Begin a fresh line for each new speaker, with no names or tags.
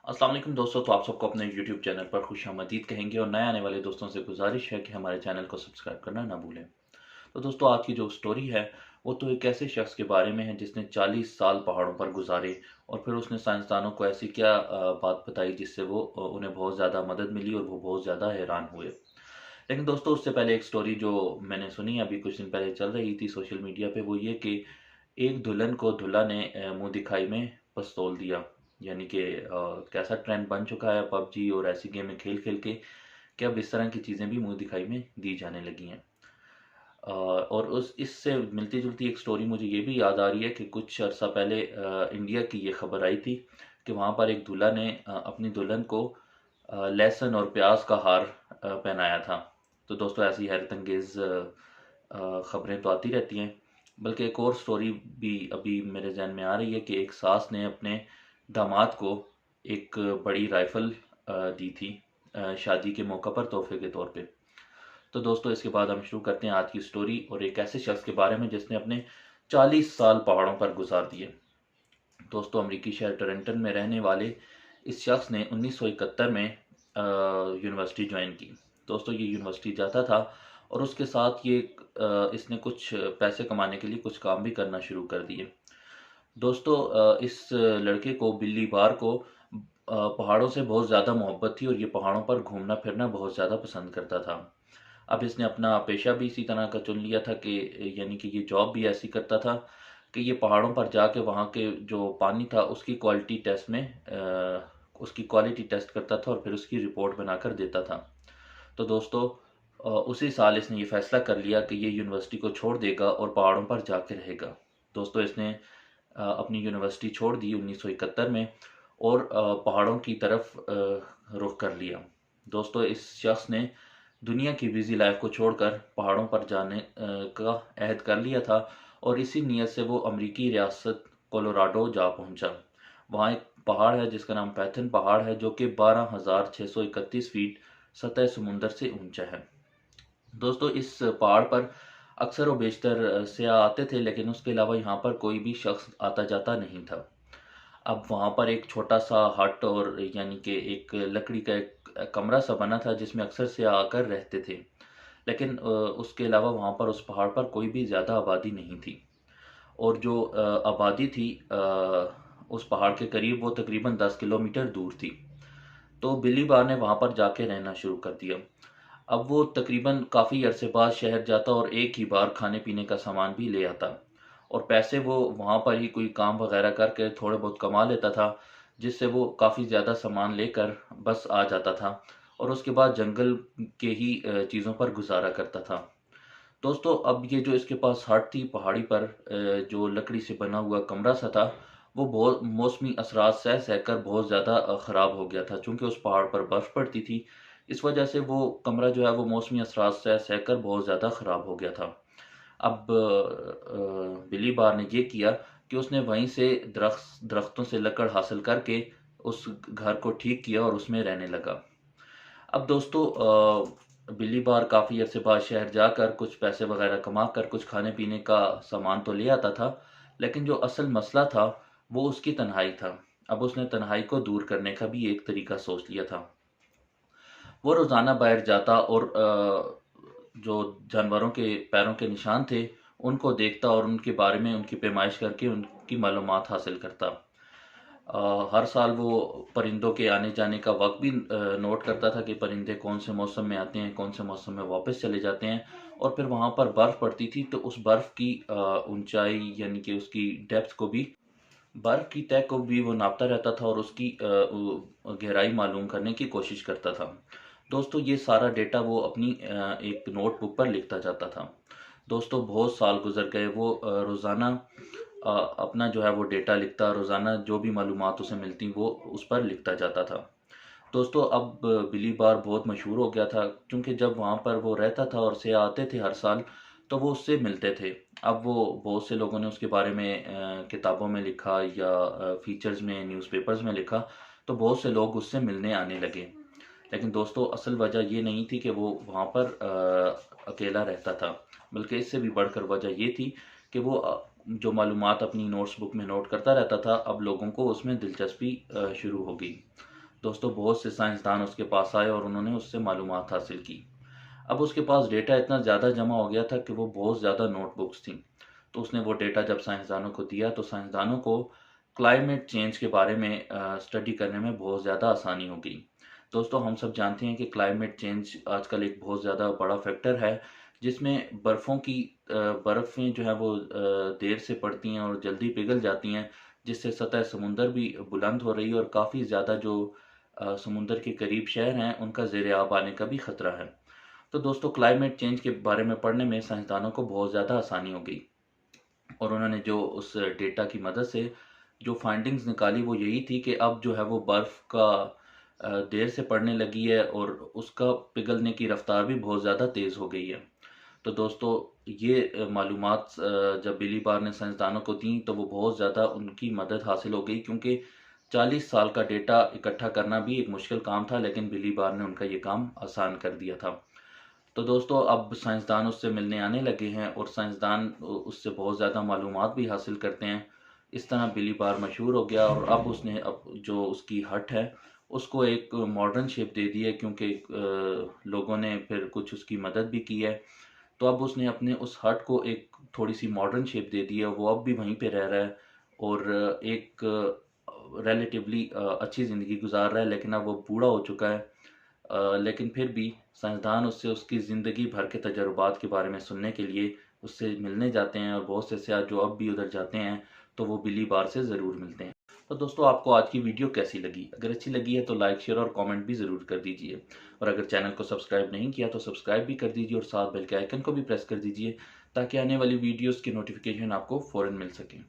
अस्सलाम वालेकुम दोस्तों। तो आप सबको अपने YouTube चैनल पर खुशामदीद कहेंगे और नए आने वाले दोस्तों से गुजारिश है कि हमारे चैनल को सब्सक्राइब करना ना भूलें। तो दोस्तों आज की जो स्टोरी है वो तो एक ऐसे शख्स के बारे में है जिसने 40 साल पहाड़ों पर गुजारे और फिर उसने साइंसदानों को ऐसी क्या बात बताई जिससे वो उन्हें बहुत ज़्यादा मदद मिली और वो बहुत ज़्यादा हैरान हुए। लेकिन दोस्तों उससे पहले एक स्टोरी जो मैंने सुनी अभी कुछ दिन पहले चल रही थी सोशल मीडिया पे, वो ये कि एक दुल्हन को दूल्हा ने मुंह दिखाई में पिस्तौल दिया। यानी कि कैसा ट्रेंड बन चुका है पबजी और ऐसी गेमें खेल खेल के कि अब इस तरह की चीज़ें भी मुंह दिखाई में दी जाने लगी हैं। और उस इससे मिलती जुलती एक स्टोरी मुझे ये भी याद आ रही है कि कुछ अर्सा पहले इंडिया की ये खबर आई थी कि वहाँ पर एक दूल्हा ने अपनी दुल्हन को लहसुन और प्याज का हार पहनाया था। तो दोस्तों ऐसी हैरत अंगेज़ खबरें तो आती रहती हैं। बल्कि एक और स्टोरी भी अभी मेरे जहन में आ रही है कि एक सास ने अपने दामाद को एक बड़ी राइफल दी थी शादी के मौका पर तोहफे के तौर पे। तो दोस्तों इसके बाद हम शुरू करते हैं आज की स्टोरी और एक ऐसे शख्स के बारे में जिसने अपने 40 साल पहाड़ों पर गुजार दिए। दोस्तों अमेरिकी शहर टोरंटन में रहने वाले इस शख्स ने 1971 में यूनिवर्सिटी ज्वाइन की। दोस्तों ये यूनिवर्सिटी जाता था और उसके साथ इसने कुछ पैसे कमाने के लिए कुछ काम भी करना शुरू कर दिए। दोस्तों इस लड़के को बिल्ली बार को पहाड़ों से बहुत ज़्यादा मोहब्बत थी और ये पहाड़ों पर घूमना फिरना बहुत ज़्यादा पसंद करता था। अब इसने अपना पेशा भी इसी तरह का चुन लिया था कि यानी कि ये जॉब भी ऐसी करता था कि ये पहाड़ों पर जाके वहाँ के जो पानी था उसकी क्वालिटी टेस्ट करता था और फिर उसकी रिपोर्ट बनाकर देता था। तो दोस्तों उसी साल इसने ये फैसला कर लिया कि ये यूनिवर्सिटी को छोड़ देगा और पहाड़ों पर जाके रहेगा। दोस्तों इसने अपनी यूनिवर्सिटी छोड़ दी 1971 में और पहाड़ों की तरफ रुख कर लिया। दोस्तों इस शख्स ने दुनिया की बिजी लाइफ को छोड़कर पहाड़ों पर जाने का अहद कर लिया था और इसी नीयत से वो अमेरिकी रियासत कोलोराडो जा पहुंचा। वहाँ एक पहाड़ है जिसका नाम पैथन पहाड़ है जो कि 12,631 फीट सतह समुंदर से ऊंचा है। दोस्तों इस पहाड़ पर अक्सर व बेशतर सयाह आते थे लेकिन उसके अलावा यहाँ पर कोई भी शख्स आता जाता नहीं था। अब वहाँ पर एक छोटा सा हट और यानी कि एक लकड़ी का एक कमरा सा बना था जिसमें अक्सर से आकर रहते थे। लेकिन उसके अलावा वहाँ पर उस पहाड़ पर कोई भी ज़्यादा आबादी नहीं थी और जो आबादी थी उस पहाड़ के करीब वो तकरीबन 10 किलोमीटर दूर थी। तो बिल्ली बार ने वहाँ पर जाके रहना शुरू कर दिया। अब वो तकरीबन काफ़ी अरसे बाद शहर जाता और एक ही बार खाने पीने का सामान भी ले आता और पैसे वो वहाँ पर ही कोई काम वगैरह करके थोड़े बहुत कमा लेता था जिससे वो काफ़ी ज़्यादा सामान लेकर बस आ जाता था और उसके बाद जंगल के ही चीज़ों पर गुजारा करता था। दोस्तों अब ये जो इसके पास हट थी पहाड़ी पर जो लकड़ी से बना हुआ कमरा सा था वो बहुत मौसमी असरात सह सहकर बहुत ज़्यादा ख़राब हो गया था। चूँकि उस पहाड़ पर बर्फ़ पड़ती थी इस वजह से वो कमरा जो है वो मौसमी असरात सह सहकर बहुत ज़्यादा ख़राब हो गया था। अब बिली बार ने ये किया कि उसने वहीं से दरख्तों से लकड़ हासिल करके उस घर को ठीक किया और उसमें रहने लगा। अब दोस्तों बिल्ली बार काफ़ी अरसे बाद शहर जाकर कुछ पैसे वगैरह कमा कर कुछ खाने पीने का सामान तो ले आता था लेकिन जो असल मसला था वो उसकी तन्हाई था। अब उसने तन्हाई को दूर करने का भी एक तरीका सोच लिया था। वो रोज़ाना बाहर जाता और जो जानवरों के पैरों के निशान थे उनको देखता और उनके बारे में उनकी पैमाइश करके उनकी मालूमात हासिल करता। हर साल वो परिंदों के आने जाने का वक्त भी नोट करता था कि परिंदे कौन से मौसम में आते हैं कौन से मौसम में वापस चले जाते हैं। और फिर वहाँ पर बर्फ़ पड़ती थी तो उस बर्फ़ की ऊंचाई यानी कि उसकी डेप्थ को भी बर्फ़ की तह को भी वो नापता रहता था और उसकी गहराई मालूम करने की कोशिश करता था। दोस्तों ये सारा डेटा वो अपनी एक नोटबुक पर लिखता जाता था। दोस्तों बहुत साल गुजर गए वो रोज़ाना अपना जो है वो डेटा लिखता, रोज़ाना जो भी मालूमात उसे मिलती वो उस पर लिखता जाता था। दोस्तों अब बिली बार बहुत मशहूर हो गया था क्योंकि जब वहाँ पर वो रहता था और सयाह आते थे हर साल तो वो उससे मिलते थे। अब वो बहुत से लोगों ने उसके बारे में किताबों में लिखा या फीचर्स में न्यूज़पेपर्स में लिखा तो बहुत से लोग उससे मिलने आने लगे। लेकिन दोस्तों असल वजह ये नहीं थी कि वो वहाँ पर अकेला रहता था, बल्कि इससे भी बढ़कर वजह ये थी कि वो जो मालूमात अपनी नोट्स बुक में नोट करता रहता था अब लोगों को उसमें दिलचस्पी शुरू हो गई। दोस्तों बहुत से साइंसदान उसके पास आए और उन्होंने उससे मालूमात हासिल की। अब उसके पास डेटा इतना ज़्यादा जमा हो गया था कि वो बहुत ज़्यादा नोटबुक्स थी। तो उसने वो डेटा जब साइंसदानों को दिया तो साइंसदानों को क्लाइमेट चेंज के बारे में स्टडी करने में बहुत ज़्यादा आसानी हो गई। दोस्तों हम सब जानते हैं कि क्लाइमेट चेंज आजकल एक बहुत ज़्यादा बड़ा फैक्टर है, जिसमें बर्फ़ें जो है वो देर से पड़ती हैं और जल्दी पिघल जाती हैं, जिससे सतह समुंदर भी बुलंद हो रही है और काफ़ी ज़्यादा जो समुंदर के करीब शहर हैं उनका ज़ेरे आब आने का भी खतरा है। तो दोस्तों क्लाइमेट चेंज के बारे में पढ़ने में साइंसदानों को बहुत ज़्यादा आसानी हो गई और उन्होंने जो उस डेटा की मदद से जो फाइंडिंग्स निकाली वो यही थी कि अब जो है वो बर्फ़ का देर से पड़ने लगी है और उसका पिघलने की रफ्तार भी बहुत ज़्यादा तेज़ हो गई है। तो दोस्तों ये मालूमात जब बिली बार ने साइंसदानों को दी तो वो बहुत ज़्यादा उनकी मदद हासिल हो गई, क्योंकि 40 साल का डेटा इकट्ठा करना भी एक मुश्किल काम था, लेकिन बिली बार ने उनका ये काम आसान कर दिया था। तो दोस्तों अब साइंसदान उससे मिलने आने लगे हैं और साइंसदान उससे बहुत ज़्यादा मालूमात भी हासिल करते हैं। इस तरह बिली बार मशहूर हो गया और अब उसने अब जो उसकी हट है उसको एक मॉडर्न शेप दे दी है, क्योंकि लोगों ने फिर कुछ उसकी मदद भी की है। तो अब उसने अपने उस हट को एक थोड़ी सी मॉडर्न शेप दे दी है, वो अब भी वहीं पे रह रहा है और एक रिलेटिवली अच्छी ज़िंदगी गुजार रहा है, लेकिन अब वो बूढ़ा हो चुका है। लेकिन फिर भी साइंसदान उससे उसकी ज़िंदगी भर के तजुर्बात के बारे में सुनने के लिए उससे मिलने जाते हैं और बहुत से सियाह जो अब भी उधर जाते हैं तो वो बिली बार से ज़रूर मिलते हैं। तो दोस्तों आपको आज की वीडियो कैसी लगी? अगर अच्छी लगी है तो लाइक शेयर और कमेंट भी ज़रूर कर दीजिए और अगर चैनल को सब्सक्राइब नहीं किया तो सब्सक्राइब भी कर दीजिए और साथ बेल के आइकन को भी प्रेस कर दीजिए ताकि आने वाली वीडियोज़ की नोटिफिकेशन आपको फ़ौरन मिल सकें।